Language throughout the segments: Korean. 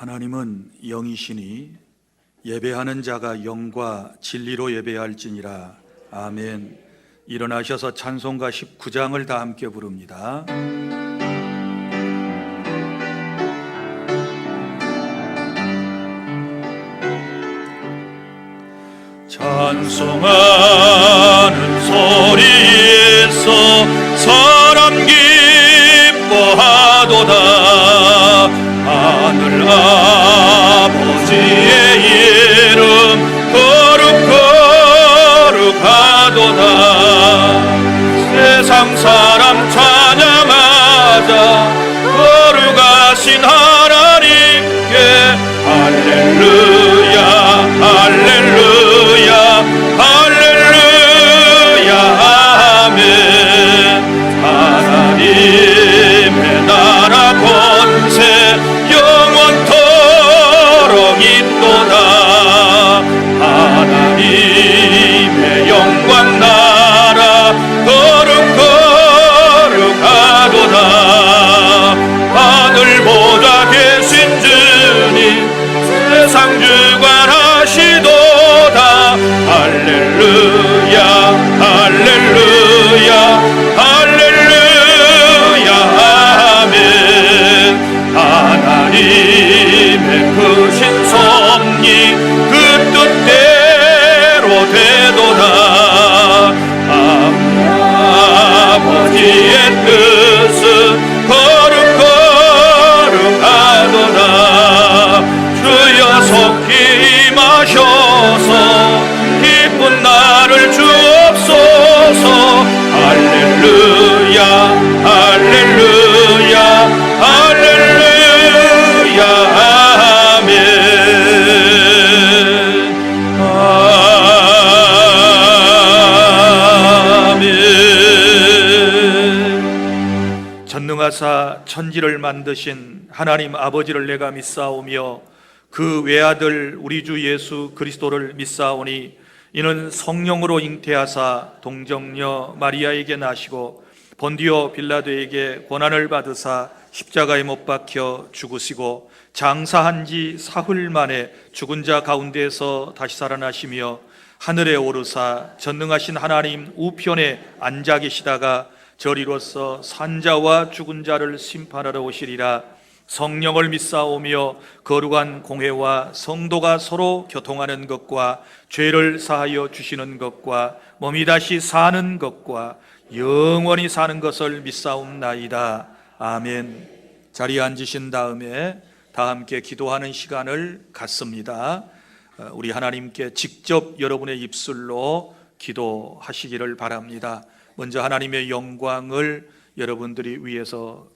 하나님은 영이시니 예배하는 자가 영과 진리로 예배할지니라. 아멘. 일어나셔서 찬송가 19장을 다 함께 부릅니다. 찬송하는 소리에서 사람 기뻐하도다. 하늘 아버지의 이름 거룩거룩하도다. 세상 사람 찬양하자. 거룩하신 하나님께 할렐루야 할렐루야 할렐루야 아멘. 하나님의 나라 권세 영원토록 있도다. 하나님의 영광 나라 거룩거룩하도다. 하늘 보좌 계신 주님 세상 주관하시도다. 할렐루야 할렐루야 할렐루야 아멘. 하나님의 크신 섭리 그 뜻대로 되도다. 아버지의 뜻은 거룩거룩하도다. 주여 속히 임하셔서 기쁜 나를 주옵소서. 할렐루야 할렐루야 할렐루야 아멘. 아멘. 전능하사 천지를 만드신 하나님 아버지를 내가 믿사오며 그 외아들 우리 주 예수 그리스도를 믿사오니 이는 성령으로 잉태하사 동정녀 마리아에게 나시고 본디오 빌라도에게 고난을 받으사 십자가에 못 박혀 죽으시고 장사한 지 사흘 만에 죽은 자 가운데서 다시 살아나시며 하늘에 오르사 전능하신 하나님 우편에 앉아 계시다가 저리로서 산자와 죽은 자를 심판하러 오시리라. 성령을 믿사오며 거룩한 공회와 성도가 서로 교통하는 것과 죄를 사하여 주시는 것과 몸이 다시 사는 것과 영원히 사는 것을 믿사옵나이다. 아멘. 자리에 앉으신 다음에 다 함께 기도하는 시간을 갖습니다. 우리 하나님께 직접 여러분의 입술로 기도하시기를 바랍니다. 먼저 하나님의 영광을 여러분들이 위해서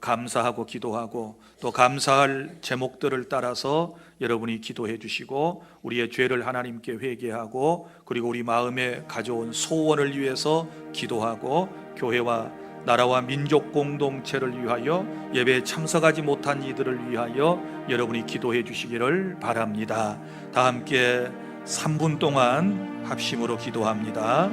감사하고 기도하고 또 감사할 제목들을 따라서 여러분이 기도해 주시고 우리의 죄를 하나님께 회개하고 그리고 우리 마음에 가져온 소원을 위해서 기도하고 교회와 나라와 민족 공동체를 위하여 예배에 참석하지 못한 이들을 위하여 여러분이 기도해 주시기를 바랍니다. 다 함께 3분 동안 합심으로 기도합니다.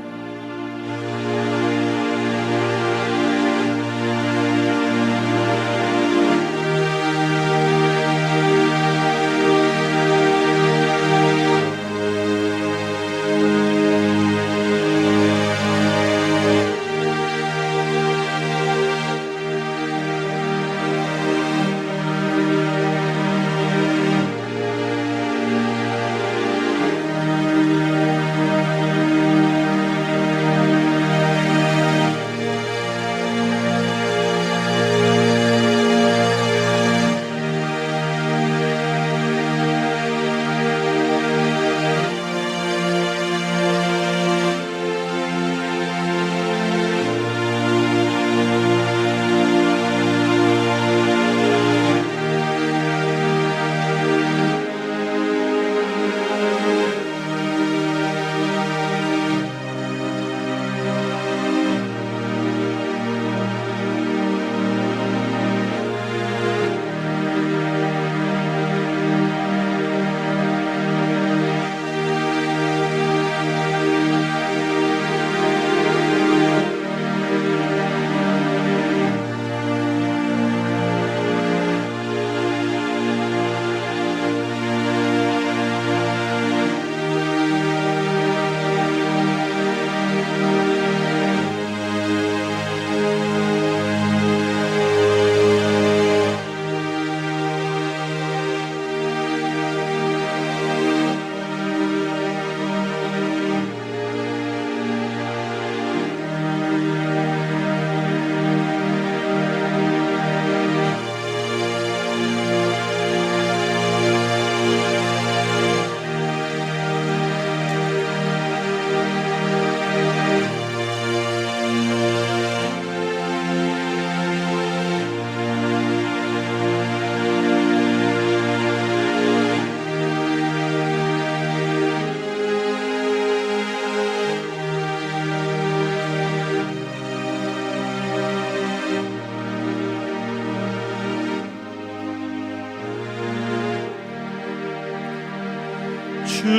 주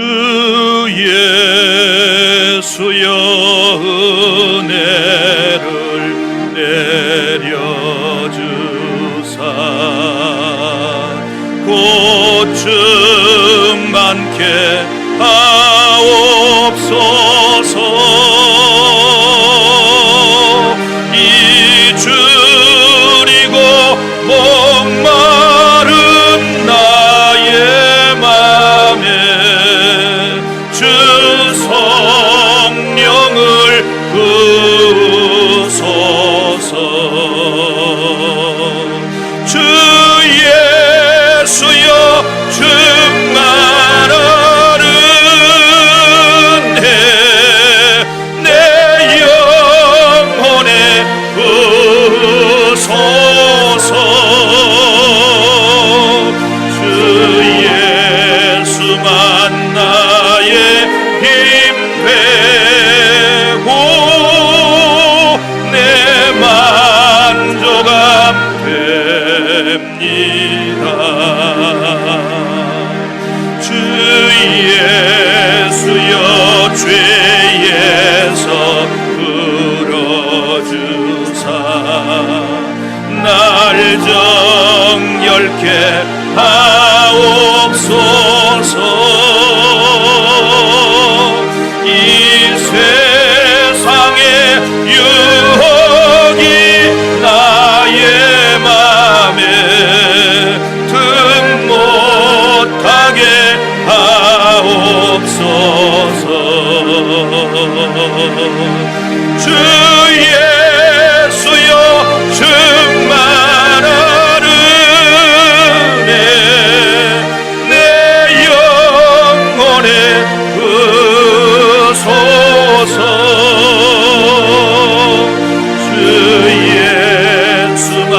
예수여 은혜를 내려주사 고충 많게 하옵소서. 잊으리고 목마른 나의 맘에 주 성령을 부으소서. 주 예수여 충만한 은혜 내 영혼에 부으소서. 주 예수만 나의 힘 되고 내 만족함 됩니다. 주 예수여 죄에서 풀어주사 날 정결케 하옵소서. 이 세상의 유혹이 나의 맘에 등 못하게 하옵소서. 주 예수여 충만한 은혜 내 영혼에 부으소서. 주 예수만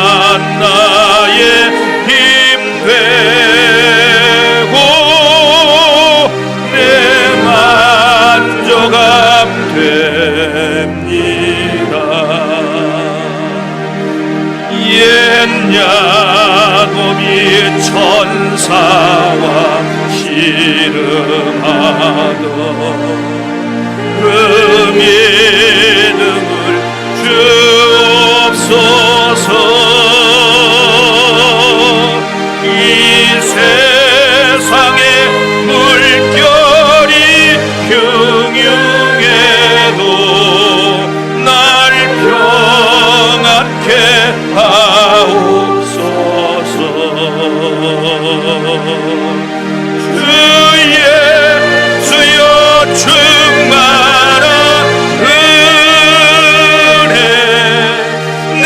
나의 힘 되고 내 만족함 됩니다. 옛 야곱이 천사와 씨름하던 그 믿음을 주옵소서. 이 세상의 물결이 흉흉해도 날 평안케 하옵소서. 주 예수여 충만한 은혜 내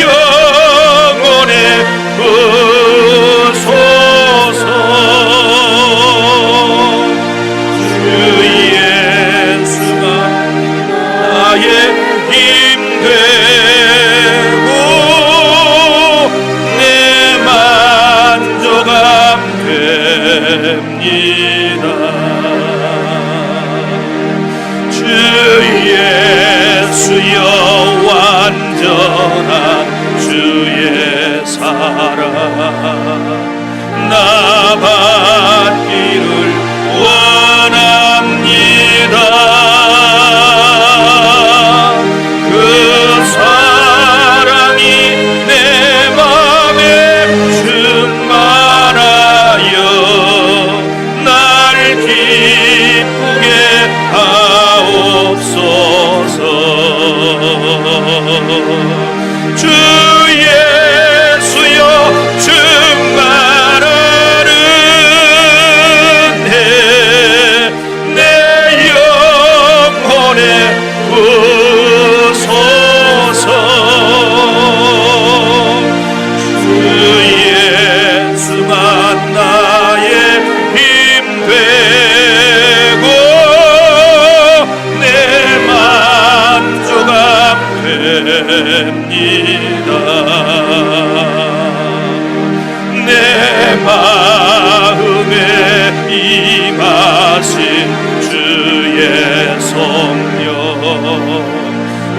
영혼에 부으소서. 주 예수가 나의 힘 되고 내 만족함 됩니다. 주 예수여 완전한 주의 사랑 나 받기를 원합니다. 그 사랑이 내 맘에 충만하여 날 기쁘게 하옵소서. 주 예수여 충만한 은혜 내 영혼에 부으소서. 주 예수만 나의 힘 되고 내 만족함 됩니다. 내 마음에 임하신 주의 성령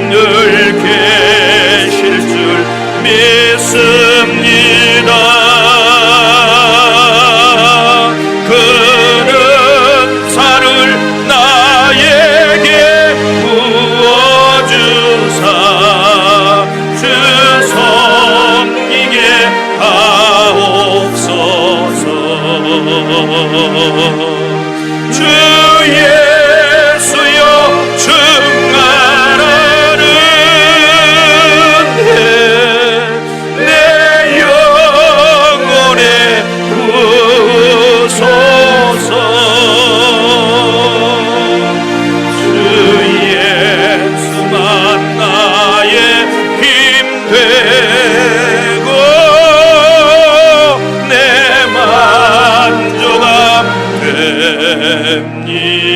늘 계실 줄 믿습니다. 그는 되고 내 만족함 됩니다.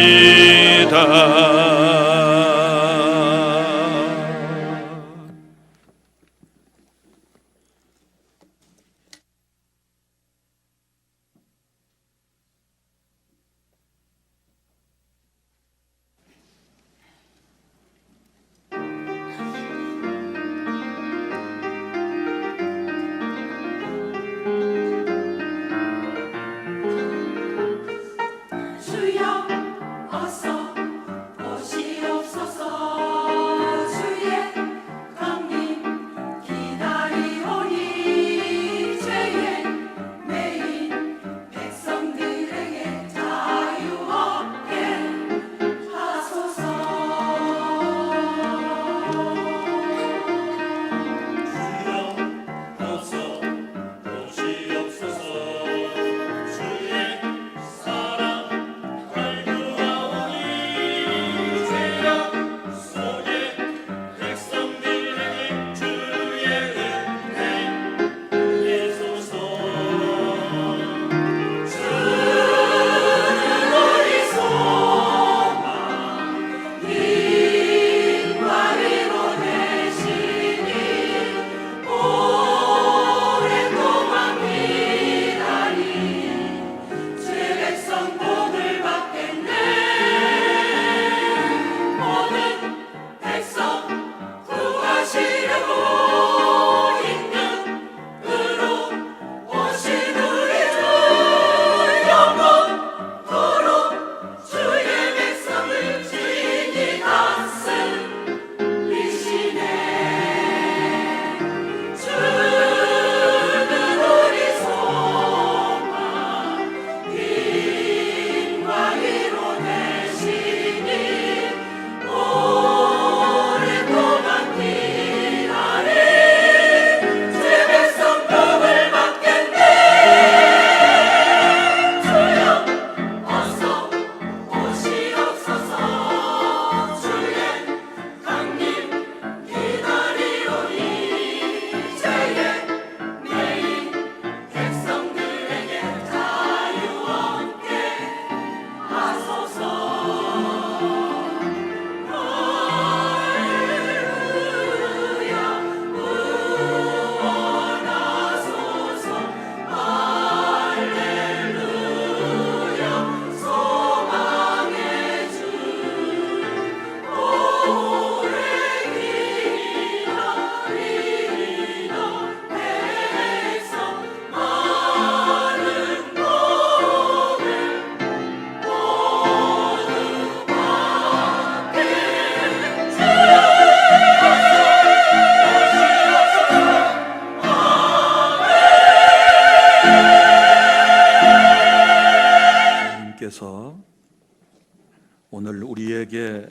오늘 우리에게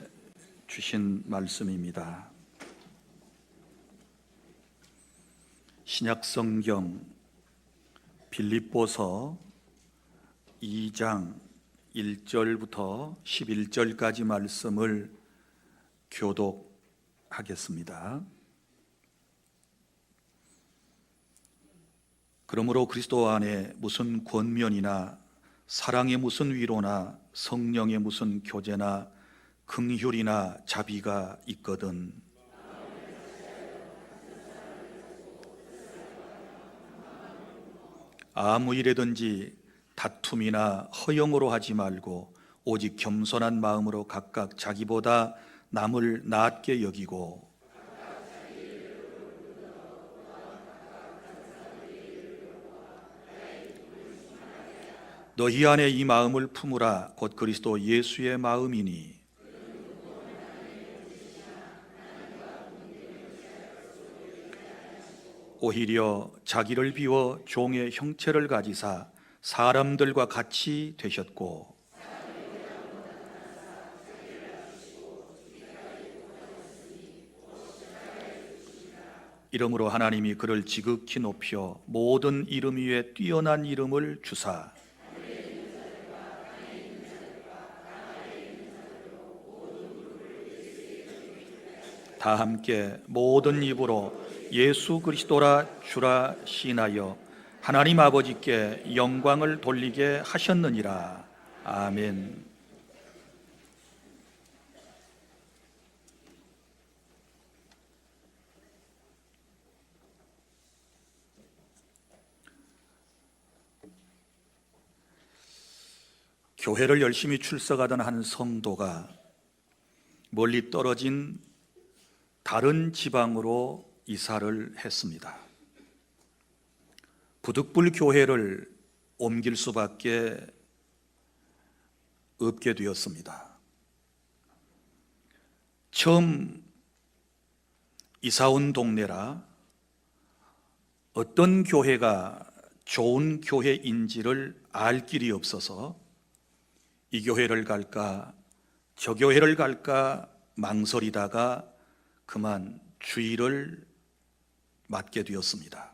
주신 말씀입니다. 신약성경 빌립보서 2장 1절부터 11절까지 말씀을 교독하겠습니다. 그러므로 그리스도 안에 무슨 권면이나 사랑의 무슨 위로나 성령의 무슨 교제나 긍휼이나 자비가 있거든 아무 일에든지 다툼이나 허영으로 하지 말고 오직 겸손한 마음으로 각각 자기보다 남을 낮게 여기고 너희 안에 이 마음을 품으라. 곧 그리스도 예수의 마음이니 오히려 자기를 비워 종의 형체를 가지사 사람들과 같이 되셨고 이러므로 하나님이 그를 지극히 높여 모든 이름 위에 뛰어난 이름을 주사 다 함께 모든 입으로 예수 그리스도라 주라 시인하여 하나님 아버지께 영광을 돌리게 하셨느니라. 아멘. 교회를 열심히 출석하던 한 성도가 멀리 떨어진 다른 지방으로 이사를 했습니다. 부득불 교회를 옮길 수밖에 없게 되었습니다. 처음 이사 온 동네라 어떤 교회가 좋은 교회인지를 알 길이 없어서 이 교회를 갈까 저 교회를 갈까 망설이다가 그만 주의를 맞게 되었습니다.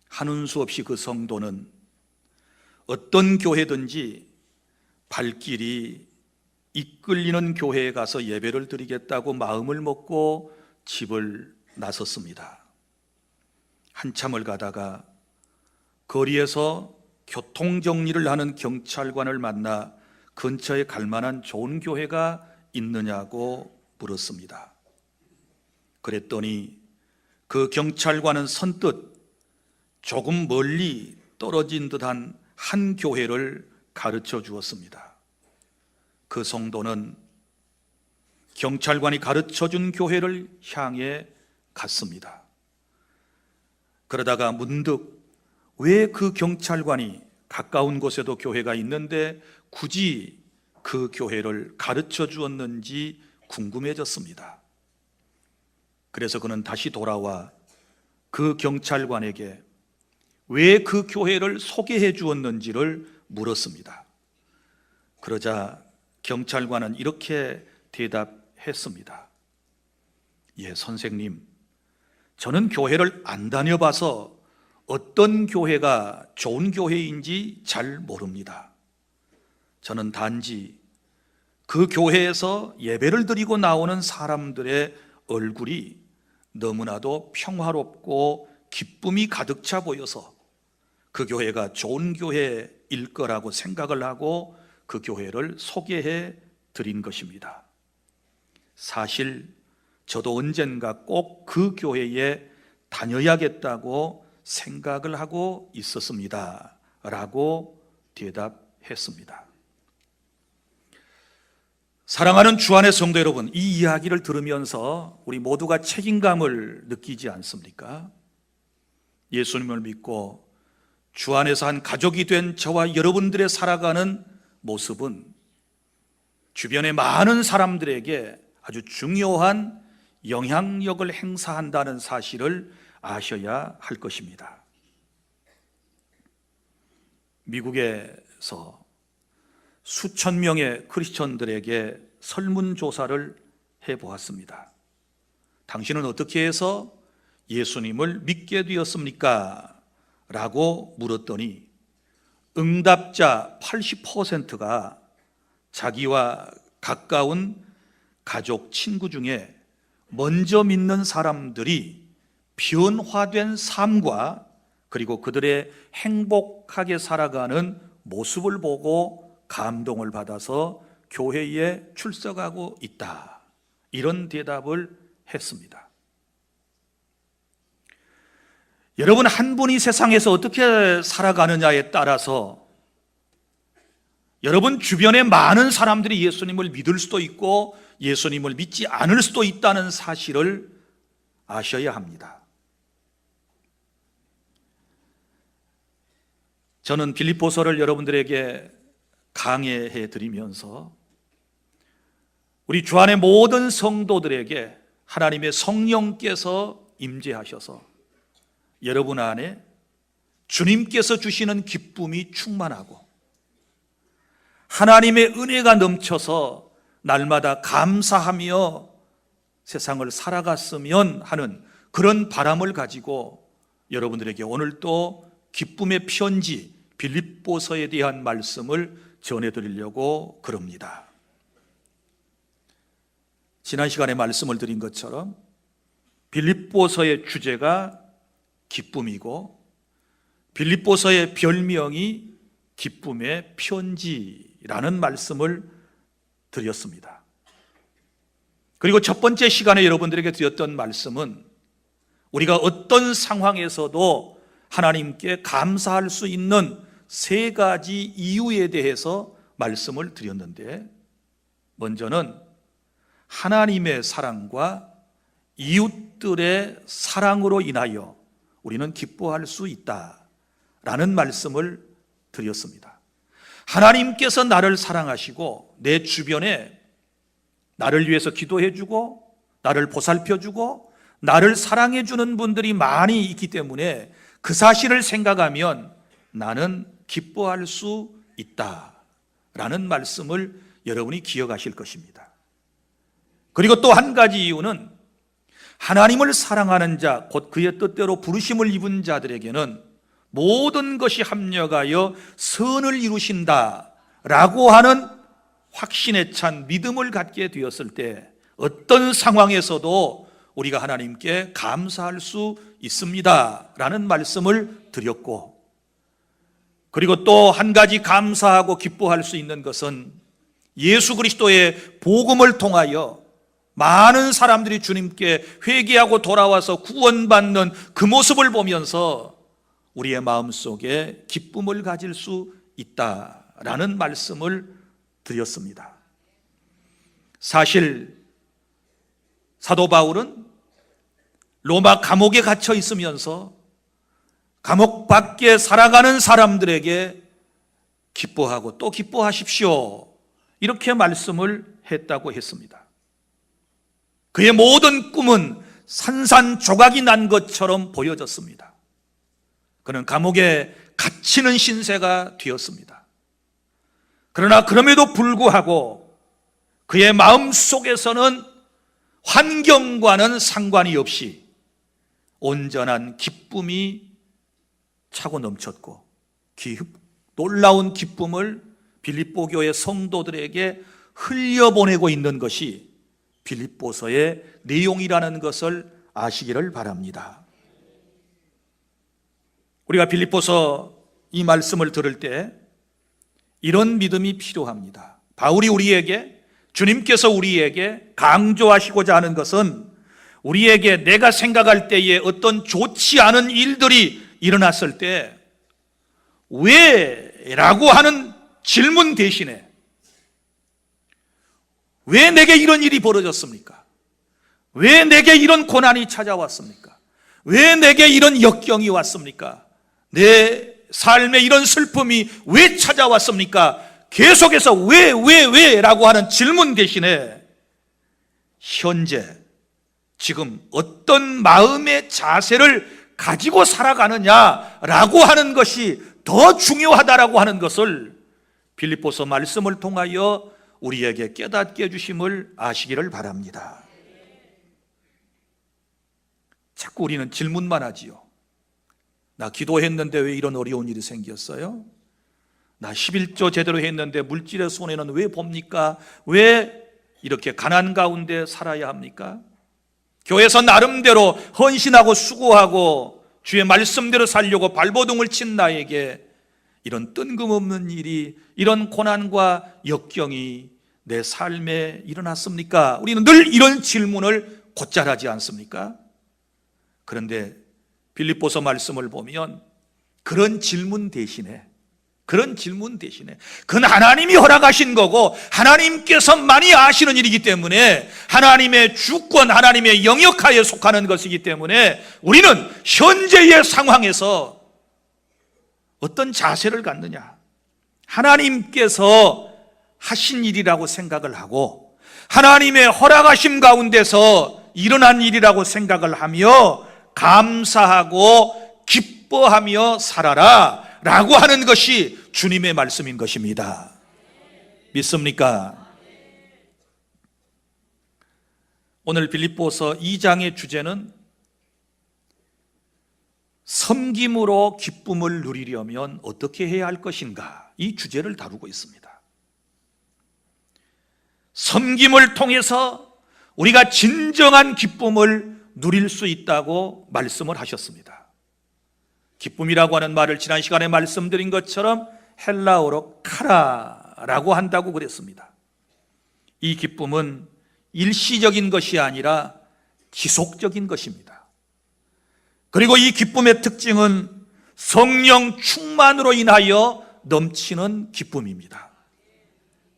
하는 수 없이 그 성도는 어떤 교회든지 발길이 이끌리는 교회에 가서 예배를 드리겠다고 마음을 먹고 집을 나섰습니다. 한참을 가다가 거리에서 교통정리를 하는 경찰관을 만나 근처에 갈 만한 좋은 교회가 있느냐고 물었습니다. 그랬더니 그 경찰관은 선뜻 조금 멀리 떨어진 듯한 한 교회를 가르쳐 주었습니다. 그 성도는 경찰관이 가르쳐 준 교회를 향해 갔습니다. 그러다가 문득 왜 그 경찰관이 가까운 곳에도 교회가 있는데 굳이 그 교회를 가르쳐 주었는지 궁금해졌습니다. 그래서 그는 다시 돌아와 그 경찰관에게 왜 그 교회를 소개해 주었는지를 물었습니다. 그러자 경찰관은 이렇게 대답했습니다. 예, 선생님, 저는 교회를 안 다녀봐서 어떤 교회가 좋은 교회인지 잘 모릅니다. 저는 단지 그 교회에서 예배를 드리고 나오는 사람들의 얼굴이 너무나도 평화롭고 기쁨이 가득 차 보여서 그 교회가 좋은 교회일 거라고 생각을 하고 그 교회를 소개해 드린 것입니다. 사실 저도 언젠가 꼭 그 교회에 다녀야겠다고 생각을 하고 있었습니다. 라고 대답했습니다. 사랑하는 주안의 성도 여러분, 이 이야기를 들으면서 우리 모두가 책임감을 느끼지 않습니까? 예수님을 믿고 주 안에서 한 가족이 된 저와 여러분들의 살아가는 모습은 주변의 많은 사람들에게 아주 중요한 영향력을 행사한다는 사실을 아셔야 할 것입니다. 미국에서 수천 명의 크리스천들에게 설문조사를 해보았습니다. 당신은 어떻게 해서 예수님을 믿게 되었습니까? 라고 물었더니 응답자 80%가 자기와 가까운 가족, 친구 중에 먼저 믿는 사람들이 변화된 삶과 그리고 그들의 행복하게 살아가는 모습을 보고 감동을 받아서 교회에 출석하고 있다. 이런 대답을 했습니다. 여러분, 한 분이 세상에서 어떻게 살아가느냐에 따라서 여러분 주변에 많은 사람들이 예수님을 믿을 수도 있고 예수님을 믿지 않을 수도 있다는 사실을 아셔야 합니다. 저는 빌립보서를 여러분들에게 강해해 드리면서 우리 주 안의 모든 성도들에게 하나님의 성령께서 임재하셔서 여러분 안에 주님께서 주시는 기쁨이 충만하고 하나님의 은혜가 넘쳐서 날마다 감사하며 세상을 살아갔으면 하는 그런 바람을 가지고 여러분들에게 오늘 또 기쁨의 편지 빌립보서에 대한 말씀을 전해드리려고 그럽니다. 지난 시간에 말씀을 드린 것처럼 빌립보서의 주제가 기쁨이고 빌립보서의 별명이 기쁨의 편지라는 말씀을 드렸습니다. 그리고 첫 번째 시간에 여러분들에게 드렸던 말씀은 우리가 어떤 상황에서도 하나님께 감사할 수 있는 세 가지 이유에 대해서 말씀을 드렸는데, 먼저는 하나님의 사랑과 이웃들의 사랑으로 인하여 우리는 기뻐할 수 있다라는 말씀을 드렸습니다. 하나님께서 나를 사랑하시고 내 주변에 나를 위해서 기도해주고 나를 보살펴주고 나를 사랑해주는 분들이 많이 있기 때문에 그 사실을 생각하면 나는 기뻐할 수 있다라는 말씀을 여러분이 기억하실 것입니다. 그리고 또 한 가지 이유는 하나님을 사랑하는 자, 곧 그의 뜻대로 부르심을 입은 자들에게는 모든 것이 합력하여 선을 이루신다라고 하는 확신에 찬 믿음을 갖게 되었을 때 어떤 상황에서도 우리가 하나님께 감사할 수 있습니다라는 말씀을 드렸고, 그리고 또 한 가지 감사하고 기뻐할 수 있는 것은 예수 그리스도의 복음을 통하여 많은 사람들이 주님께 회개하고 돌아와서 구원받는 그 모습을 보면서 우리의 마음속에 기쁨을 가질 수 있다라는 말씀을 드렸습니다. 사실 사도 바울은 로마 감옥에 갇혀 있으면서 감옥 밖에 살아가는 사람들에게 기뻐하고 또 기뻐하십시오, 이렇게 말씀을 했다고 했습니다. 그의 모든 꿈은 산산조각이 난 것처럼 보여졌습니다. 그는 감옥에 갇히는 신세가 되었습니다. 그러나 그럼에도 불구하고 그의 마음속에서는 환경과는 상관이 없이 온전한 기쁨이 차고 넘쳤고 놀라운 기쁨을 빌립보 교회 성도들에게 흘려보내고 있는 것이 빌립보서의 내용이라는 것을 아시기를 바랍니다. 우리가 빌립보서 이 말씀을 들을 때 이런 믿음이 필요합니다. 바울이 우리에게, 주님께서 우리에게 강조하시고자 하는 것은 우리에게 내가 생각할 때에 어떤 좋지 않은 일들이 일어났을 때 왜?라고 하는 질문 대신에 왜 내게 이런 일이 벌어졌습니까? 왜 내게 이런 고난이 찾아왔습니까? 왜 내게 이런 역경이 왔습니까? 내 삶에 이런 슬픔이 왜 찾아왔습니까? 계속해서 왜?라고 하는 질문 대신에 현재 지금 어떤 마음의 자세를 가지고 살아가느냐라고 하는 것이 더 중요하다라고 하는 것을 빌립보서 말씀을 통하여 우리에게 깨닫게 해주심을 아시기를 바랍니다. 자꾸 우리는 질문만 하지요. 나 기도했는데 왜 이런 어려운 일이 생겼어요? 나 11조 제대로 했는데 물질의 손해는 왜 봅니까? 왜 이렇게 가난 가운데 살아야 합니까? 교회에서 나름대로 헌신하고 수고하고 주의 말씀대로 살려고 발버둥을 친 나에게 이런 뜬금없는 일이, 이런 고난과 역경이 내 삶에 일어났습니까? 우리는 늘 이런 질문을 곧잘 하지 않습니까? 그런데 빌립보서 말씀을 보면 그런 질문 대신에 그건 하나님이 허락하신 거고 하나님께서만이 아시는 일이기 때문에 하나님의 주권, 하나님의 영역하에 속하는 것이기 때문에 우리는 현재의 상황에서 어떤 자세를 갖느냐, 하나님께서 하신 일이라고 생각을 하고 하나님의 허락하심 가운데서 일어난 일이라고 생각을 하며 감사하고 기뻐하며 살아라 라고 하는 것이 주님의 말씀인 것입니다. 믿습니까? 오늘 빌립보서 2장의 주제는 섬김으로 기쁨을 누리려면 어떻게 해야 할 것인가, 이 주제를 다루고 있습니다. 섬김을 통해서 우리가 진정한 기쁨을 누릴 수 있다고 말씀을 하셨습니다. 기쁨이라고 하는 말을 지난 시간에 말씀드린 것처럼 헬라어로 카라라고 한다고 그랬습니다. 이 기쁨은 일시적인 것이 아니라 지속적인 것입니다. 그리고 이 기쁨의 특징은 성령 충만으로 인하여 넘치는 기쁨입니다.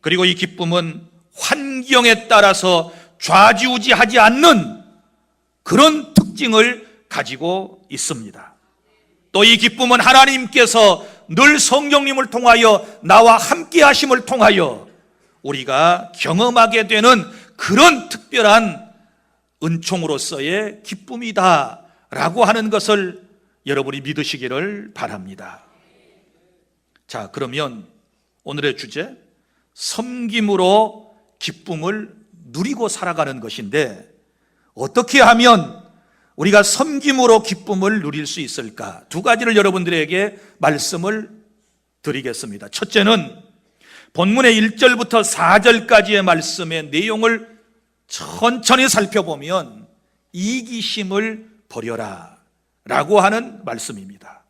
그리고 이 기쁨은 환경에 따라서 좌지우지하지 않는 그런 특징을 가지고 있습니다. 또 이 기쁨은 하나님께서 늘 성령님을 통하여 나와 함께 하심을 통하여 우리가 경험하게 되는 그런 특별한 은총으로서의 기쁨이다 라고 하는 것을 여러분이 믿으시기를 바랍니다. 자, 그러면 오늘의 주제, 섬김으로 기쁨을 누리고 살아가는 것인데, 어떻게 하면 우리가 섬김으로 기쁨을 누릴 수 있을까? 두 가지를 여러분들에게 말씀을 드리겠습니다. 첫째는 본문의 1절부터 4절까지의 말씀의 내용을 천천히 살펴보면 이기심을 버려라 라고 하는 말씀입니다.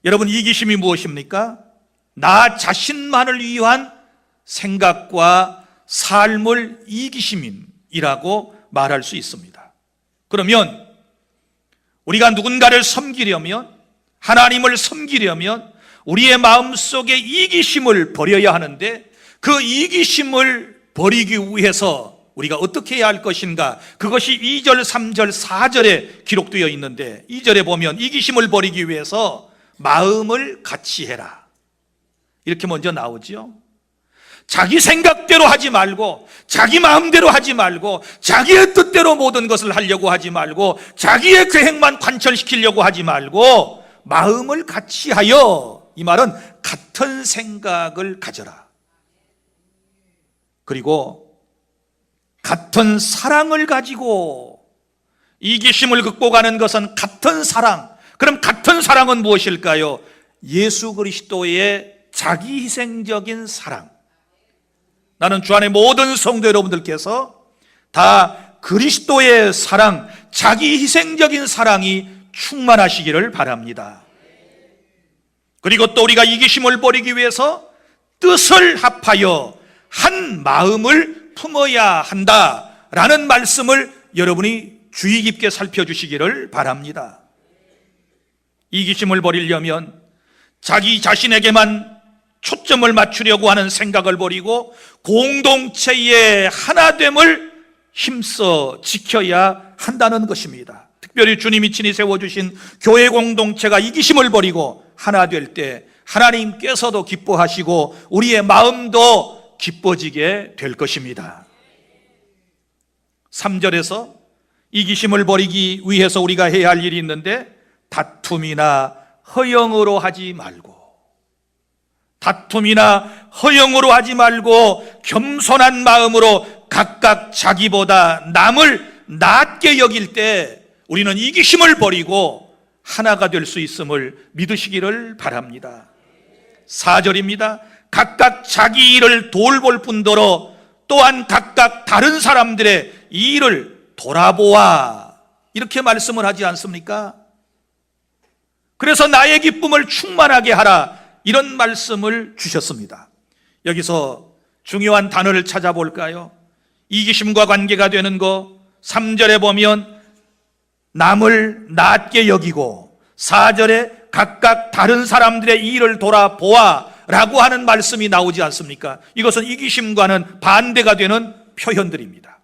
여러분, 이기심이 무엇입니까? 나 자신만을 위한 생각과 삶을 이기심이라고 말할 수 있습니다. 그러면 우리가 누군가를 섬기려면, 하나님을 섬기려면 우리의 마음속에 이기심을 버려야 하는데, 그 이기심을 버리기 위해서 우리가 어떻게 해야 할 것인가? 그것이 2절, 3절, 4절에 기록되어 있는데, 2절에 보면 이기심을 버리기 위해서 마음을 같이 해라 이렇게 먼저 나오죠. 자기 생각대로 하지 말고, 자기 마음대로 하지 말고, 자기의 뜻대로 모든 것을 하려고 하지 말고, 자기의 계획만 관철시키려고 하지 말고 마음을 같이 하여, 이 말은 같은 생각을 가져라. 그리고 같은 사랑을 가지고, 이기심을 극복하는 것은 같은 사랑. 그럼 같은 사랑은 무엇일까요? 예수 그리스도의 자기희생적인 사랑. 나는 주 안에 모든 성도 여러분들께서 다 그리스도의 사랑, 자기희생적인 사랑이 충만하시기를 바랍니다. 그리고 또 우리가 이기심을 버리기 위해서 뜻을 합하여 한 마음을 품어야 한다라는 말씀을 여러분이 주의 깊게 살펴주시기를 바랍니다. 이기심을 버리려면 자기 자신에게만 초점을 맞추려고 하는 생각을 버리고 공동체의 하나됨을 힘써 지켜야 한다는 것입니다. 특별히 주님이 친히 세워주신 교회 공동체가 이기심을 버리고 하나 될 때 하나님께서도 기뻐하시고 우리의 마음도 기뻐지게 될 것입니다. 3절에서 이기심을 버리기 위해서 우리가 해야 할 일이 있는데, 다툼이나 허영으로 하지 말고, 다툼이나 허영으로 하지 말고 겸손한 마음으로 각각 자기보다 남을 낮게 여길 때 우리는 이기심을 버리고 하나가 될 수 있음을 믿으시기를 바랍니다. 4절입니다. 각각 자기 일을 돌볼 뿐더러 또한 각각 다른 사람들의 이 일을 돌아보아, 이렇게 말씀을 하지 않습니까? 그래서 나의 기쁨을 충만하게 하라, 이런 말씀을 주셨습니다. 여기서 중요한 단어를 찾아볼까요? 이기심과 관계가 되는 거, 3절에 보면 남을 낮게 여기고, 4절에 각각 다른 사람들의 일을 돌아보아 라고 하는 말씀이 나오지 않습니까? 이것은 이기심과는 반대가 되는 표현들입니다.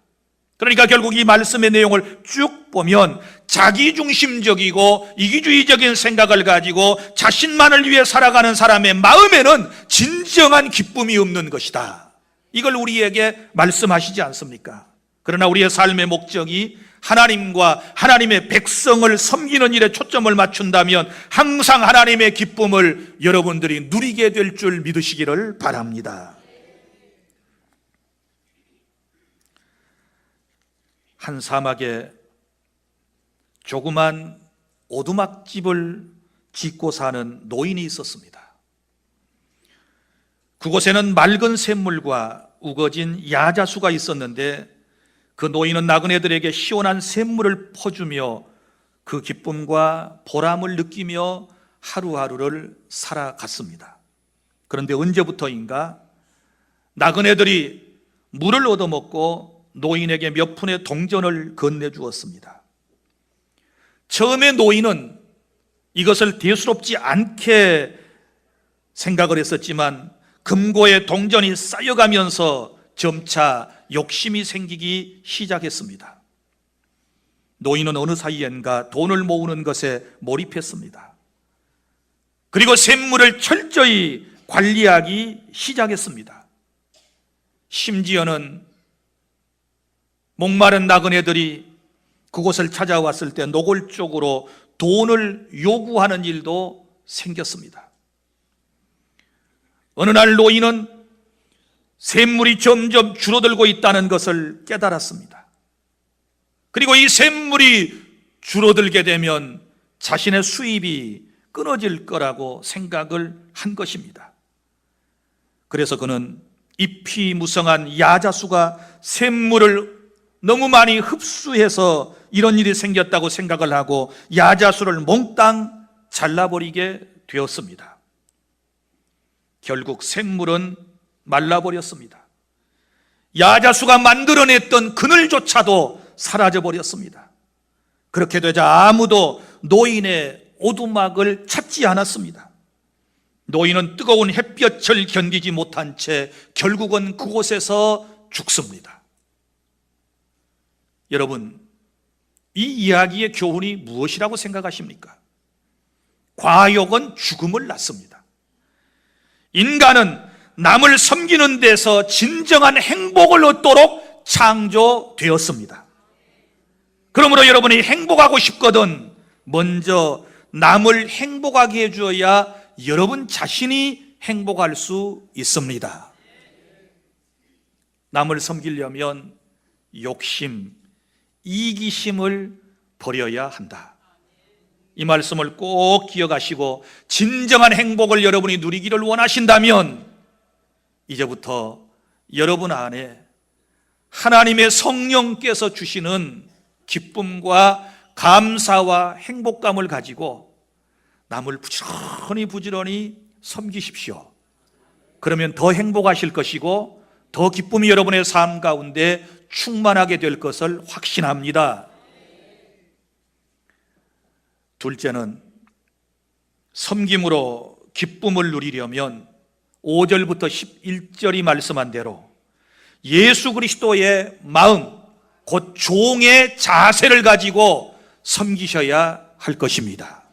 그러니까 결국 이 말씀의 내용을 쭉 보면 자기중심적이고 이기주의적인 생각을 가지고 자신만을 위해 살아가는 사람의 마음에는 진정한 기쁨이 없는 것이다, 이걸 우리에게 말씀하시지 않습니까? 그러나 우리의 삶의 목적이 하나님과 하나님의 백성을 섬기는 일에 초점을 맞춘다면 항상 하나님의 기쁨을 여러분들이 누리게 될 줄 믿으시기를 바랍니다. 한 사막에 조그만 오두막집을 짓고 사는 노인이 있었습니다. 그곳에는 맑은 샘물과 우거진 야자수가 있었는데 그 노인은 나그네들에게 시원한 샘물을 퍼주며 그 기쁨과 보람을 느끼며 하루하루를 살아갔습니다. 그런데 언제부터인가 나그네들이 물을 얻어먹고 노인에게 몇 푼의 동전을 건네주었습니다. 처음에 노인은 이것을 대수롭지 않게 생각을 했었지만 금고에 동전이 쌓여가면서 점차 욕심이 생기기 시작했습니다. 노인은 어느 사이엔가 돈을 모으는 것에 몰입했습니다. 그리고 샘물을 철저히 관리하기 시작했습니다. 심지어는 목마른 나그네들이 그곳을 찾아왔을 때 노골적으로 돈을 요구하는 일도 생겼습니다. 어느 날 노인은 샘물이 점점 줄어들고 있다는 것을 깨달았습니다. 그리고 이 샘물이 줄어들게 되면 자신의 수입이 끊어질 거라고 생각을 한 것입니다. 그래서 그는 잎이 무성한 야자수가 샘물을 너무 많이 흡수해서 이런 일이 생겼다고 생각을 하고 야자수를 몽땅 잘라버리게 되었습니다. 결국 샘물은 말라버렸습니다. 야자수가 만들어냈던 그늘조차도 사라져버렸습니다. 그렇게 되자 아무도 노인의 오두막을 찾지 않았습니다. 노인은 뜨거운 햇볕을 견디지 못한 채 결국은 그곳에서 죽습니다. 여러분, 이 이야기의 교훈이 무엇이라고 생각하십니까? 과욕은 죽음을 낳습니다. 인간은 남을 섬기는 데서 진정한 행복을 얻도록 창조되었습니다. 그러므로 여러분이 행복하고 싶거든 먼저 남을 행복하게 해주어야 여러분 자신이 행복할 수 있습니다. 남을 섬기려면 욕심, 이기심을 버려야 한다. 이 말씀을 꼭 기억하시고 진정한 행복을 여러분이 누리기를 원하신다면 이제부터 여러분 안에 하나님의 성령께서 주시는 기쁨과 감사와 행복감을 가지고 남을 부지런히 섬기십시오. 그러면 더 행복하실 것이고 더 기쁨이 여러분의 삶 가운데 충만하게 될 것을 확신합니다. 둘째는 섬김으로 기쁨을 누리려면 5절부터 11절이 말씀한 대로 예수 그리스도의 마음, 곧 종의 자세를 가지고 섬기셔야 할 것입니다.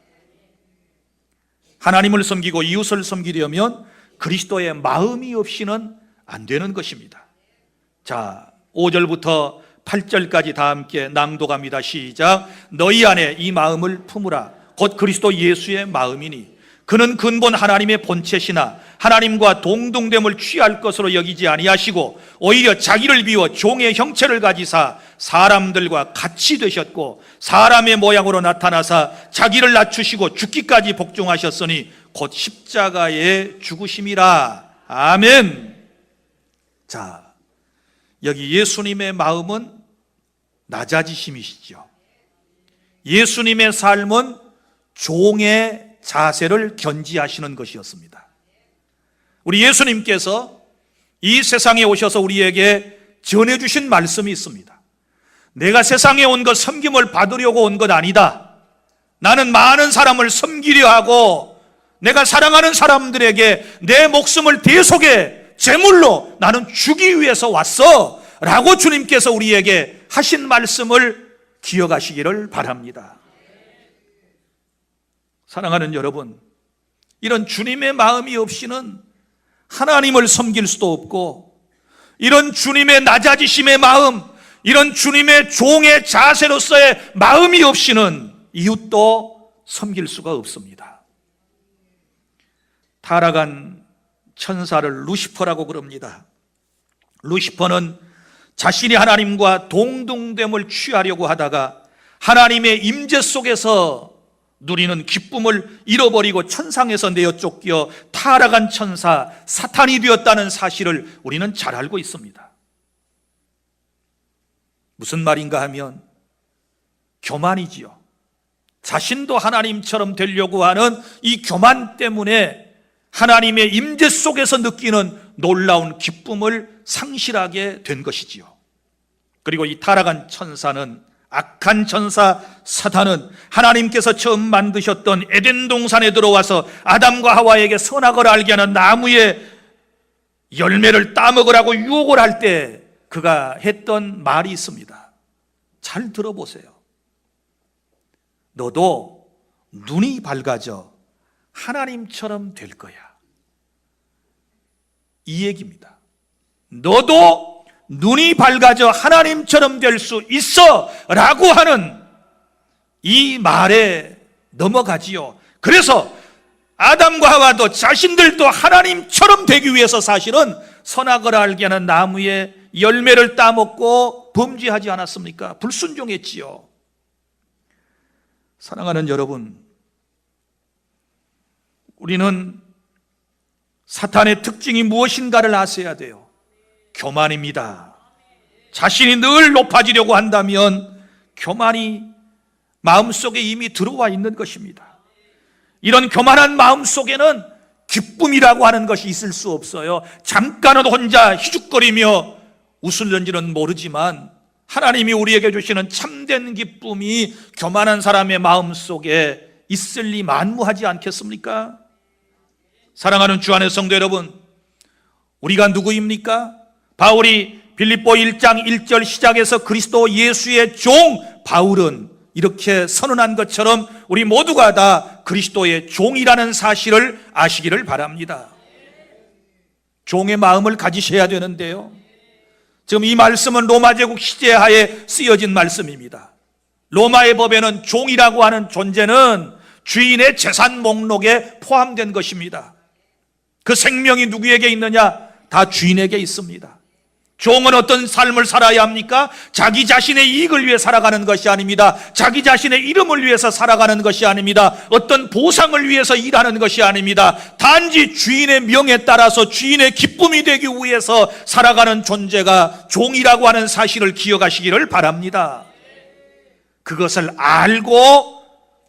하나님을 섬기고 이웃을 섬기려면 그리스도의 마음이 없이는 안 되는 것입니다. 자, 5절부터 8절까지 다 함께 낭독합니다. 시작. 너희 안에 이 마음을 품으라. 곧 그리스도 예수의 마음이니 그는 근본 하나님의 본체시나 하나님과 동등됨을 취할 것으로 여기지 아니하시고 오히려 자기를 비워 종의 형체를 가지사 사람들과 같이 되셨고 사람의 모양으로 나타나사 자기를 낮추시고 죽기까지 복종하셨으니 곧 십자가에 죽으심이라. 아멘. 자, 여기 예수님의 마음은 낮아지심이시죠. 예수님의 삶은 종의 자세를 견지하시는 것이었습니다. 우리 예수님께서 이 세상에 오셔서 우리에게 전해주신 말씀이 있습니다. 내가 세상에 온 것 섬김을 받으려고 온 것 아니다. 나는 많은 사람을 섬기려 하고 내가 사랑하는 사람들에게 내 목숨을 대속의 제물로 나는 주기 위해서 왔어 라고 주님께서 우리에게 하신 말씀을 기억하시기를 바랍니다. 사랑하는 여러분, 이런 주님의 마음이 없이는 하나님을 섬길 수도 없고 이런 주님의 낮아지심의 마음, 이런 주님의 종의 자세로서의 마음이 없이는 이웃도 섬길 수가 없습니다. 타락한 천사를 루시퍼라고 그럽니다. 루시퍼는 자신이 하나님과 동등됨을 취하려고 하다가 하나님의 임재 속에서 누리는 기쁨을 잃어버리고 천상에서 내어 쫓겨 타락한 천사 사탄이 되었다는 사실을 우리는 잘 알고 있습니다. 무슨 말인가 하면 교만이지요. 자신도 하나님처럼 되려고 하는 이 교만 때문에 하나님의 임재 속에서 느끼는 놀라운 기쁨을 상실하게 된 것이지요. 그리고 이 타락한 천사는, 악한 천사 사탄은 하나님께서 처음 만드셨던 에덴 동산에 들어와서 아담과 하와에게 선악을 알게 하는 나무의 열매를 따먹으라고 유혹을 할 때 그가 했던 말이 있습니다. 잘 들어보세요. 너도 눈이 밝아져 하나님처럼 될 거야. 이 얘기입니다. 너도 눈이 밝아져 하나님처럼 될 수 있어 라고 하는 이 말에 넘어가지요. 그래서 아담과 하와도 자신들도 하나님처럼 되기 위해서 사실은 선악을 알게 하는 나무의 열매를 따먹고 범죄하지 않았습니까? 불순종했지요. 사랑하는 여러분, 우리는 사탄의 특징이 무엇인가를 아셔야 돼요. 교만입니다. 자신이 늘 높아지려고 한다면 교만이 마음속에 이미 들어와 있는 것입니다. 이런 교만한 마음속에는 기쁨이라고 하는 것이 있을 수 없어요. 잠깐은 혼자 희죽거리며 웃을는지는 모르지만 하나님이 우리에게 주시는 참된 기쁨이 교만한 사람의 마음속에 있을 리 만무하지 않겠습니까? 사랑하는 주 안의 성도 여러분, 우리가 누구입니까? 바울이 빌립보 1장 1절 시작에서 그리스도 예수의 종 바울은 이렇게 선언한 것처럼 우리 모두가 다 그리스도의 종이라는 사실을 아시기를 바랍니다. 종의 마음을 가지셔야 되는데요, 지금 이 말씀은 로마 제국 시제하에 쓰여진 말씀입니다. 로마의 법에는 종이라고 하는 존재는 주인의 재산 목록에 포함된 것입니다. 그 생명이 누구에게 있느냐? 다 주인에게 있습니다. 종은 어떤 삶을 살아야 합니까? 자기 자신의 이익을 위해 살아가는 것이 아닙니다. 자기 자신의 이름을 위해서 살아가는 것이 아닙니다. 어떤 보상을 위해서 일하는 것이 아닙니다. 단지 주인의 명에 따라서 주인의 기쁨이 되기 위해서 살아가는 존재가 종이라고 하는 사실을 기억하시기를 바랍니다. 그것을 알고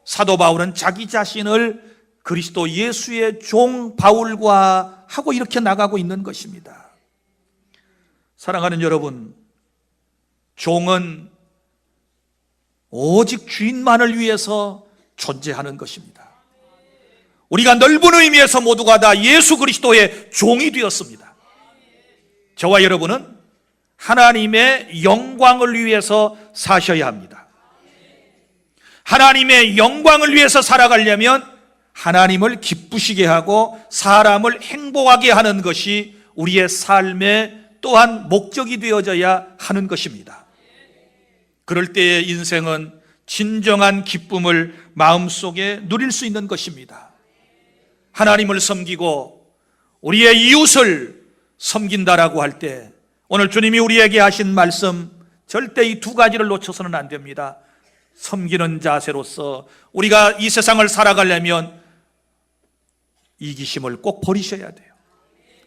사도 바울은 자기 자신을 그리스도 예수의 종 바울과 하고 이렇게 나가고 있는 것입니다. 사랑하는 여러분, 종은 오직 주인만을 위해서 존재하는 것입니다. 우리가 넓은 의미에서 모두가 다 예수 그리스도의 종이 되었습니다. 저와 여러분은 하나님의 영광을 위해서 사셔야 합니다. 하나님의 영광을 위해서 살아가려면 하나님을 기쁘시게 하고 사람을 행복하게 하는 것이 우리의 삶의 또한 목적이 되어져야 하는 것입니다. 그럴 때의 인생은 진정한 기쁨을 마음속에 누릴 수 있는 것입니다. 하나님을 섬기고 우리의 이웃을 섬긴다라고 할 때 오늘 주님이 우리에게 하신 말씀, 절대 이 두 가지를 놓쳐서는 안 됩니다. 섬기는 자세로서 우리가 이 세상을 살아가려면 이기심을 꼭 버리셔야 돼요.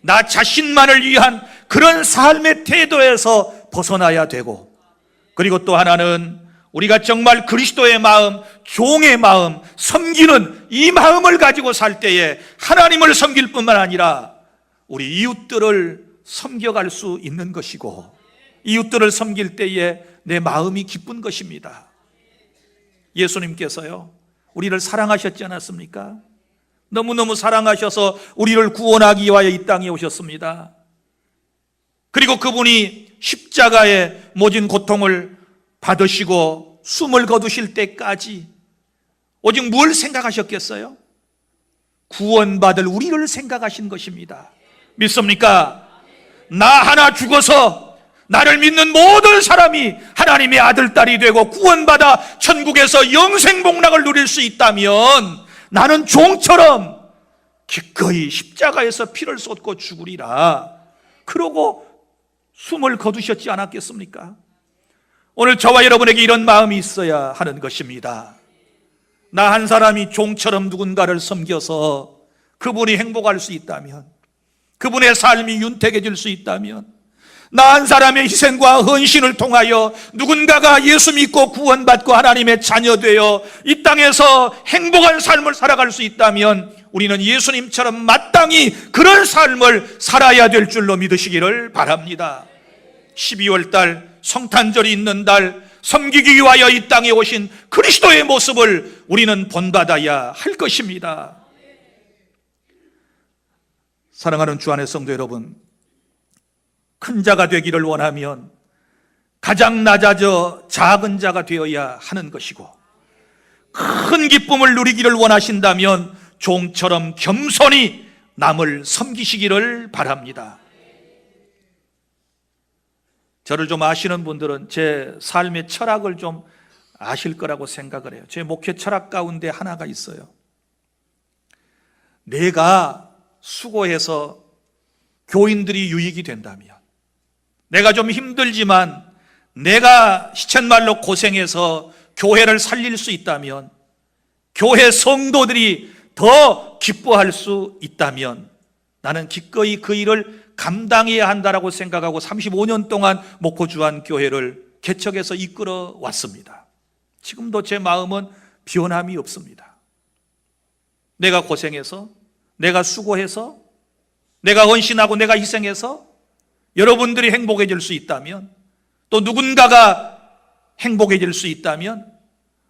나 자신만을 위한 그런 삶의 태도에서 벗어나야 되고, 그리고 또 하나는 우리가 정말 그리스도의 마음, 종의 마음, 섬기는 이 마음을 가지고 살 때에 하나님을 섬길 뿐만 아니라 우리 이웃들을 섬겨갈 수 있는 것이고, 이웃들을 섬길 때에 내 마음이 기쁜 것입니다. 예수님께서요, 우리를 사랑하셨지 않았습니까? 너무너무 사랑하셔서 우리를 구원하기 위하여 이 땅에 오셨습니다. 그리고 그분이 십자가의 모진 고통을 받으시고 숨을 거두실 때까지 오직 뭘 생각하셨겠어요? 구원받을 우리를 생각하신 것입니다. 믿습니까? 나 하나 죽어서 나를 믿는 모든 사람이 하나님의 아들, 딸이 되고 구원받아 천국에서 영생 복락을 누릴 수 있다면 나는 종처럼 기꺼이 십자가에서 피를 쏟고 죽으리라, 그러고 숨을 거두셨지 않았겠습니까? 오늘 저와 여러분에게 이런 마음이 있어야 하는 것입니다. 나 한 사람이 종처럼 누군가를 섬겨서 그분이 행복할 수 있다면, 그분의 삶이 윤택해질 수 있다면, 나한 사람의 희생과 헌신을 통하여 누군가가 예수 믿고 구원받고 하나님의 자녀 되어 이 땅에서 행복한 삶을 살아갈 수 있다면 우리는 예수님처럼 마땅히 그런 삶을 살아야 될 줄로 믿으시기를 바랍니다. 12월 달 성탄절이 있는 달 섬기기 위하여 이 땅에 오신 그리스도의 모습을 우리는 본받아야 할 것입니다. 사랑하는 주 안의 성도 여러분, 큰 자가 되기를 원하면 가장 낮아져 작은 자가 되어야 하는 것이고, 큰 기쁨을 누리기를 원하신다면 종처럼 겸손히 남을 섬기시기를 바랍니다. 저를 좀 아시는 분들은 제 삶의 철학을 좀 아실 거라고 생각을 해요. 제 목회 철학 가운데 하나가 있어요. 내가 수고해서 교인들이 유익이 된다면, 내가 좀 힘들지만 내가 시쳇말로 고생해서 교회를 살릴 수 있다면, 교회 성도들이 더 기뻐할 수 있다면 나는 기꺼이 그 일을 감당해야 한다라고 생각하고 35년 동안 목포주안교회를 개척해서 이끌어 왔습니다. 지금도 제 마음은 변함이 없습니다. 내가 고생해서, 내가 수고해서, 내가 헌신하고 내가 희생해서 여러분들이 행복해질 수 있다면, 또 누군가가 행복해질 수 있다면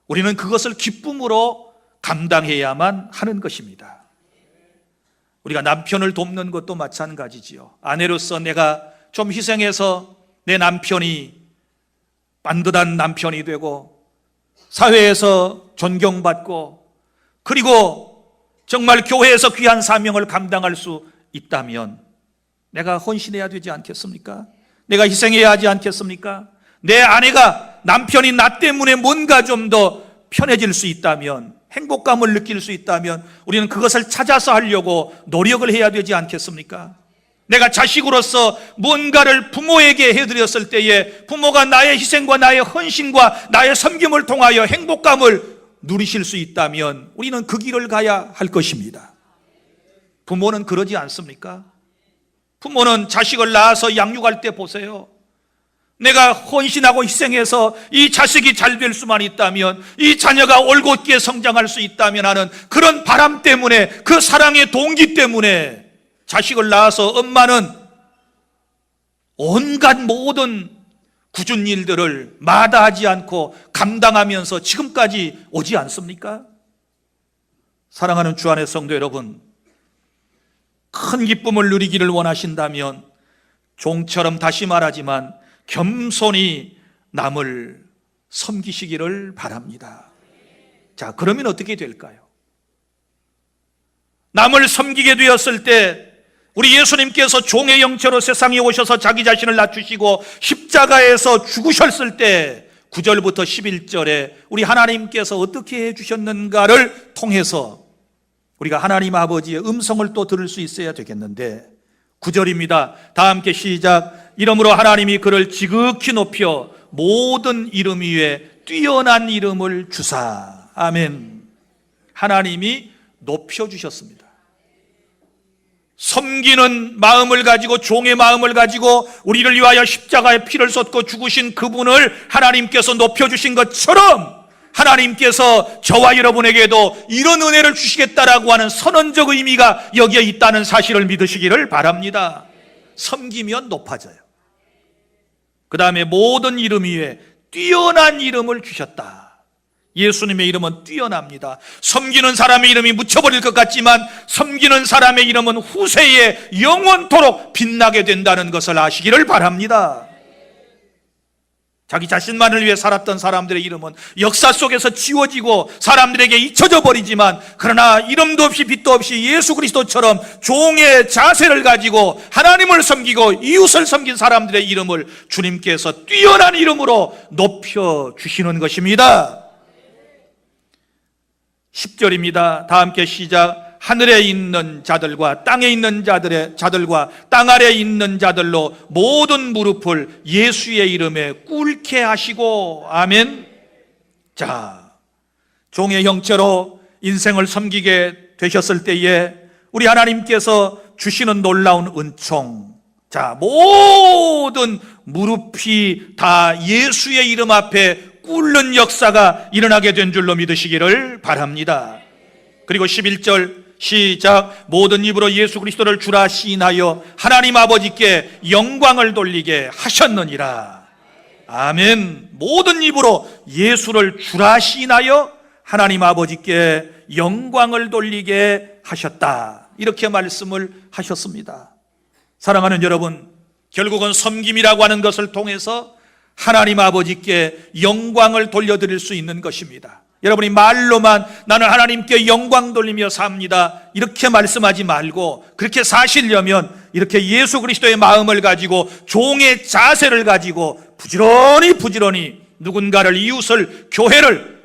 우리는 그것을 기쁨으로 감당해야만 하는 것입니다. 우리가 남편을 돕는 것도 마찬가지지요. 아내로서 내가 좀 희생해서 내 남편이 반듯한 남편이 되고 사회에서 존경받고, 그리고 정말 교회에서 귀한 사명을 감당할 수 있다면 내가 헌신해야 되지 않겠습니까? 내가 희생해야 하지 않겠습니까? 내 아내가, 남편이 나 때문에 뭔가 좀 더 편해질 수 있다면, 행복감을 느낄 수 있다면 우리는 그것을 찾아서 하려고 노력을 해야 되지 않겠습니까? 내가 자식으로서 뭔가를 부모에게 해드렸을 때에 부모가 나의 희생과 나의 헌신과 나의 섬김을 통하여 행복감을 누리실 수 있다면 우리는 그 길을 가야 할 것입니다. 부모는 그러지 않습니까? 부모는 자식을 낳아서 양육할 때 보세요. 내가 헌신하고 희생해서 이 자식이 잘 될 수만 있다면, 이 자녀가 올곧게 성장할 수 있다면 하는 그런 바람 때문에, 그 사랑의 동기 때문에 자식을 낳아서 엄마는 온갖 모든 굳은 일들을 마다하지 않고 감당하면서 지금까지 오지 않습니까? 사랑하는 주 안의 성도 여러분, 큰 기쁨을 누리기를 원하신다면 종처럼, 다시 말하지만 겸손히 남을 섬기시기를 바랍니다. 자, 그러면 어떻게 될까요? 남을 섬기게 되었을 때 우리 예수님께서 종의 형체로 세상에 오셔서 자기 자신을 낮추시고 십자가에서 죽으셨을 때 9절부터 11절에 우리 하나님께서 어떻게 해주셨는가를 통해서 우리가 하나님 아버지의 음성을 또 들을 수 있어야 되겠는데, 9절입니다. 다 함께 시작. 이러므로 하나님이 그를 지극히 높여 모든 이름 위에 뛰어난 이름을 주사. 아멘. 하나님이 높여주셨습니다. 섬기는 마음을 가지고, 종의 마음을 가지고 우리를 위하여 십자가에 피를 쏟고 죽으신 그분을 하나님께서 높여주신 것처럼 하나님께서 저와 여러분에게도 이런 은혜를 주시겠다라고 하는 선언적 의미가 여기에 있다는 사실을 믿으시기를 바랍니다. 섬기면 높아져요. 그 다음에 모든 이름 위에 뛰어난 이름을 주셨다. 예수님의 이름은 뛰어납니다. 섬기는 사람의 이름이 묻혀버릴 것 같지만 섬기는 사람의 이름은 후세에 영원토록 빛나게 된다는 것을 아시기를 바랍니다. 자기 자신만을 위해 살았던 사람들의 이름은 역사 속에서 지워지고 사람들에게 잊혀져 버리지만, 그러나 이름도 없이 빛도 없이 예수 그리스도처럼 종의 자세를 가지고 하나님을 섬기고 이웃을 섬긴 사람들의 이름을 주님께서 뛰어난 이름으로 높여주시는 것입니다. 10절입니다. 다 함께 시작. 하늘에 있는 자들과 땅에 있는 자들과 땅 아래에 있는 자들로 모든 무릎을 예수의 이름에 꿇게 하시고. 아멘. 자, 종의 형체로 인생을 섬기게 되셨을 때에 우리 하나님께서 주시는 놀라운 은총, 자, 모든 무릎이 다 예수의 이름 앞에 꿇는 역사가 일어나게 된 줄로 믿으시기를 바랍니다. 그리고 11절 시작. 모든 입으로 예수 그리스도를 주라 시인하여 하나님 아버지께 영광을 돌리게 하셨느니라. 아멘. 모든 입으로 예수를 주라 시인하여 하나님 아버지께 영광을 돌리게 하셨다. 이렇게 말씀을 하셨습니다. 사랑하는 여러분, 결국은 섬김이라고 하는 것을 통해서 하나님 아버지께 영광을 돌려드릴 수 있는 것입니다. 여러분이 말로만 나는 하나님께 영광 돌리며 삽니다, 이렇게 말씀하지 말고, 그렇게 사시려면 이렇게 예수 그리스도의 마음을 가지고 종의 자세를 가지고 부지런히 누군가를, 이웃을, 교회를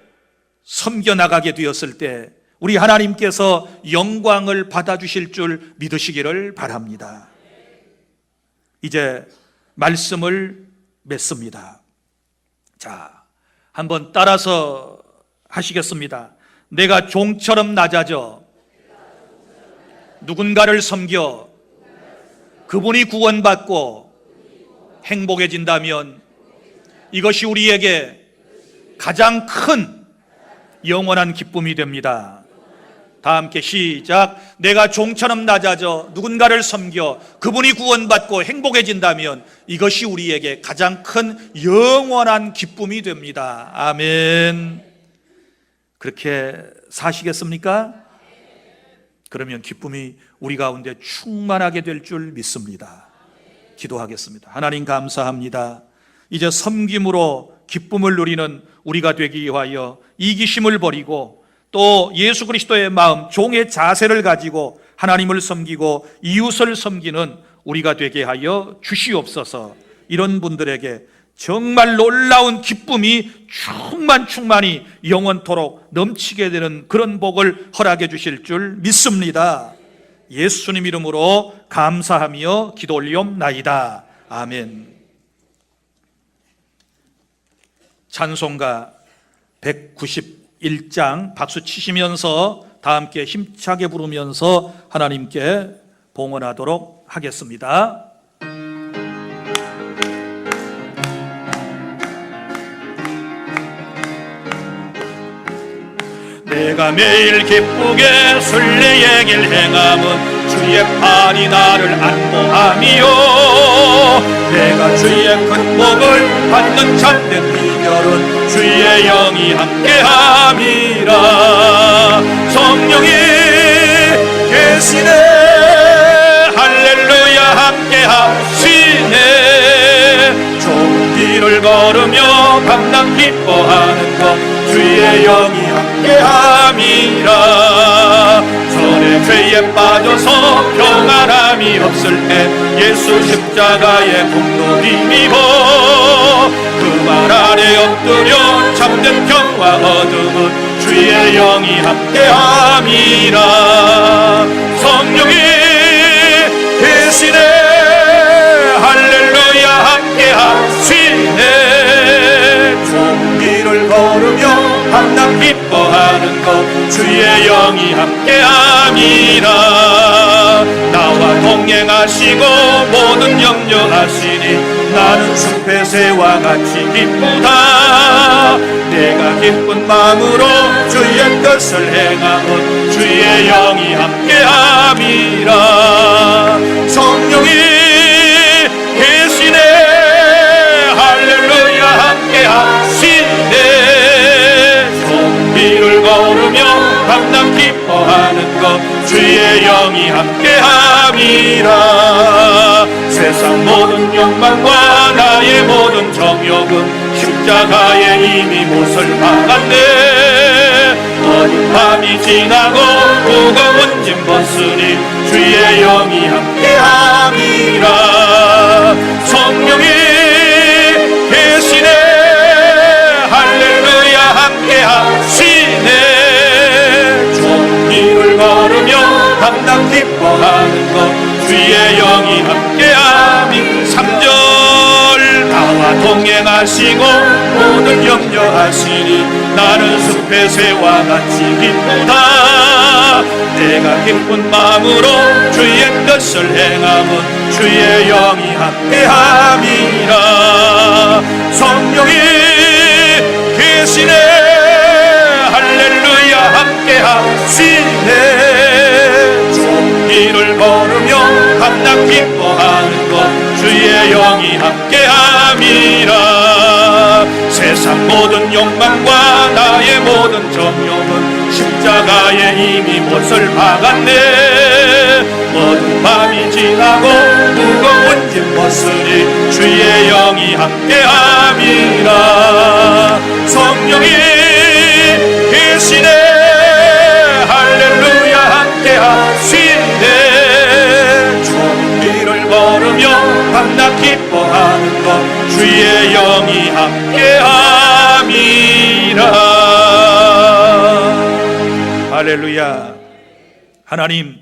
섬겨나가게 되었을 때 우리 하나님께서 영광을 받아주실 줄 믿으시기를 바랍니다. 이제 말씀을 맺습니다. 자, 한번 따라서 하시겠습니다. 내가 종처럼 낮아져 누군가를 섬겨 그분이 구원받고 행복해진다면 이것이 우리에게 가장 큰 영원한 기쁨이 됩니다. 다 함께 시작. 내가 종처럼 낮아져 누군가를 섬겨 그분이 구원받고 행복해진다면 이것이 우리에게 가장 큰 영원한 기쁨이 됩니다. 아멘. 그렇게 사시겠습니까? 그러면 기쁨이 우리 가운데 충만하게 될 줄 믿습니다. 기도하겠습니다. 하나님 감사합니다. 이제 섬김으로 기쁨을 누리는 우리가 되기 위하여 이기심을 버리고 또 예수 그리스도의 마음, 종의 자세를 가지고 하나님을 섬기고 이웃을 섬기는 우리가 되게 하여 주시옵소서. 이런 분들에게 정말 놀라운 기쁨이 충만히 영원토록 넘치게 되는 그런 복을 허락해 주실 줄 믿습니다. 예수님 이름으로 감사하며 기도 올리옵나이다. 아멘. 찬송가 191장 박수 치시면서 다 함께 힘차게 부르면서 하나님께 봉헌하도록 하겠습니다. 내가 매일 기쁘게 순례의 길 행함은 주의 팔이 나를 안보함이요 내가 주의 큰 복을 받는 참된 비결은 주의 영이 함께함이라. 성령이 계시네 할렐루야 함께하시네. 좁은 길을 걸으며 감당 기뻐하는 것 주의 영이 함께함이라. 전에 죄에 빠져서 평안함이 없을 때 예수 십자가의 공로 힘입어 그 말 아래 엎드려 참된 평화 얻음은 주의 영이 함께함이라. 성령이 계시네 할렐루야 함께하시네. 좁은 길을 걸으며 항상 기뻐하는 것 주의 영이 함께함이라. 나와 동행하시고 모든 염려하시니 나는 숲의 새와 같이 기쁘다. 내가 기쁜 마음으로 주의 뜻을 행하면 주의 영이 함께함이라. 성령이 계시네 할렐루야 함께하시네. 길을 걸으며 감당 기뻐하는 것 주의 영이 함께함이라. 세상 모든 욕망과 나의 모든 정욕은 십자가에 이미 못을 박았네. 어린 밤이 지나고 무거운 짐 벗으니 주의 영이 함께함이라. 성령이 계시네 할렐루야 함께하시네. 좁은 길을 걸으며 감당 기뻐하는 것 주의 영이 함께함이. 3절 나와 동행하시고 모든 염려하시니 나는 숲의 새와 같이 기쁘다. 내가 기쁜 마음으로 주의 뜻을 행함은 주의 영이 함께함이라. 성령이 계시네 할렐루야 함께하시네. 종기를 걸으며 감당 기뻐하는 것 주의 영이 함께함이라. 세상 모든 욕망과 나의 모든 정욕은 십자가에 이미 못을 박았네. 모든 밤이 지나고 무거운 짐 벗으니 주의 영이 함께함이라. 성령이 계시네 할렐루야 함께하시네. 종기를 걸으며 밤낮 기뻐하는 것 주의 영이 함께함이라. 할렐루야. 하나님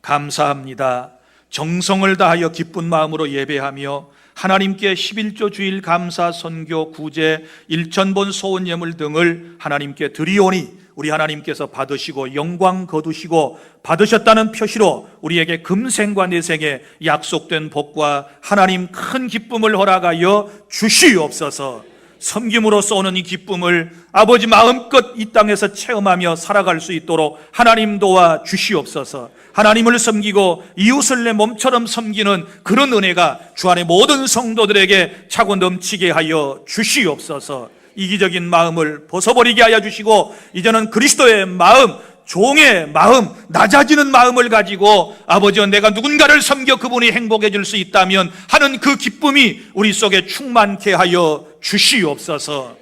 감사합니다. 정성을 다하여 기쁜 마음으로 예배하며 하나님께 11조 주일 감사 선교 구제 1,000번 소원 예물 등을 하나님께 드리오니 우리 하나님께서 받으시고 영광 거두시고 받으셨다는 표시로 우리에게 금생과 내생에 약속된 복과 하나님 큰 기쁨을 허락하여 주시옵소서. 섬김으로써 오는 이 기쁨을 아버지 마음껏 이 땅에서 체험하며 살아갈 수 있도록 하나님 도와 주시옵소서. 하나님을 섬기고 이웃을 내 몸처럼 섬기는 그런 은혜가 주 안의 모든 성도들에게 차고 넘치게 하여 주시옵소서. 이기적인 마음을 벗어버리게 하여 주시고 이제는 그리스도의 마음, 종의 마음, 낮아지는 마음을 가지고 아버지여 내가 누군가를 섬겨 그분이 행복해질 수 있다면 하는 그 기쁨이 우리 속에 충만케 하여 주시옵소서.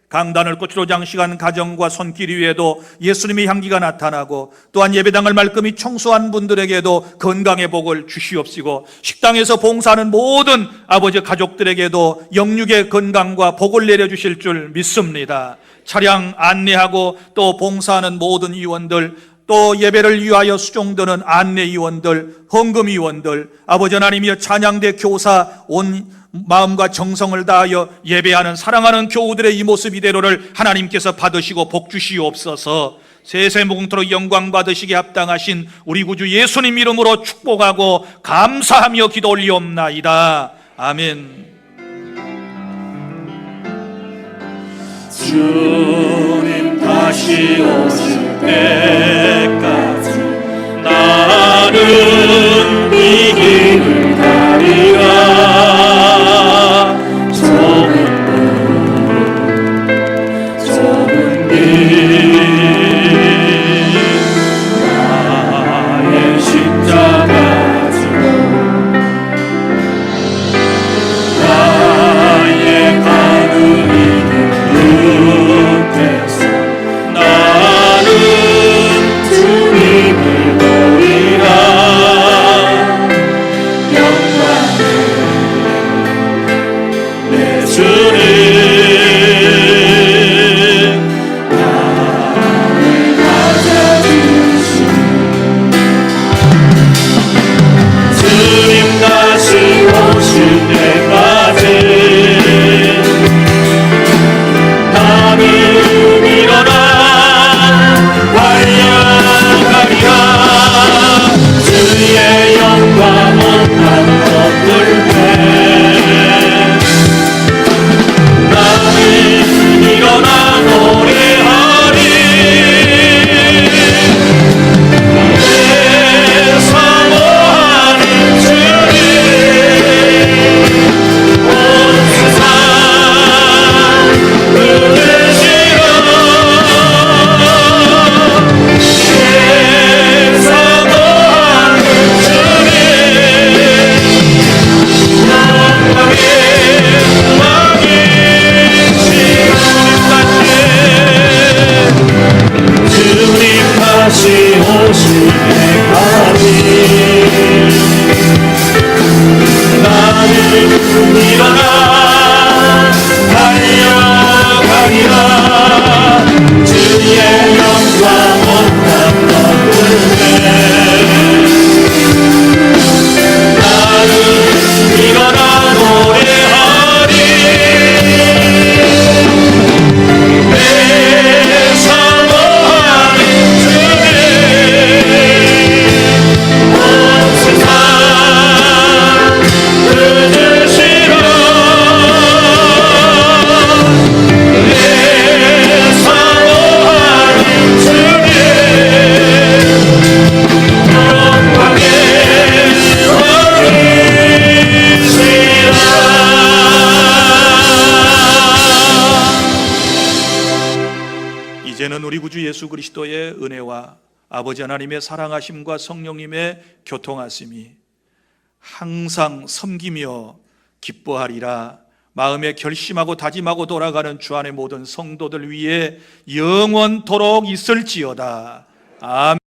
강단을 꽃으로 장식한 가정과 손길 위에도 예수님의 향기가 나타나고 또한 예배당을 말끔히 청소한 분들에게도 건강의 복을 주시옵시고 식당에서 봉사하는 모든 아버지 가족들에게도 영육의 건강과 복을 내려주실 줄 믿습니다. 차량 안내하고 또 봉사하는 모든 위원들, 또 예배를 위하여 수종드는 안내위원들, 헌금위원들, 아버지 하나님이여 찬양대 교사 온 마음과 정성을 다하여 예배하는 사랑하는 교우들의 이 모습 이대로를 하나님께서 받으시고 복 주시옵소서. 세세무궁토록 영광 받으시게 합당하신 우리 구주 예수님 이름으로 축복하고 감사하며 기도 올리옵나이다. 아멘. 주님 다시 오실 때까지 나는 이 길을 가리라. 좁은 길 나의 십자가 지고 나의 가는 끝에서 나는 주님을 보리라. 영광의 내 주님 나를 맞아주시. 주님 다시 오실 때까지 나는 일어나 달려가리라. 주의 영광 온난 것들 때 나는 일어나 노래하리. 내 사모하는 주님 온 세상 그대시라. 내 사모하는 주님 영광의 주님 다시 오실 때까지 나는 일어나 달려가리라. 주의 영광 온난 것들 때 나는 일어나 노래하리. 내 사모하는 주님 예수 그리스도의 은혜와 아버지 하나님의 사랑하심과 성령님의 교통하심이 항상 섬기며 기뻐하리라 마음에 결심하고 다짐하고 돌아가는 주 안의 모든 성도들 위해 영원토록 있을지어다. 아멘.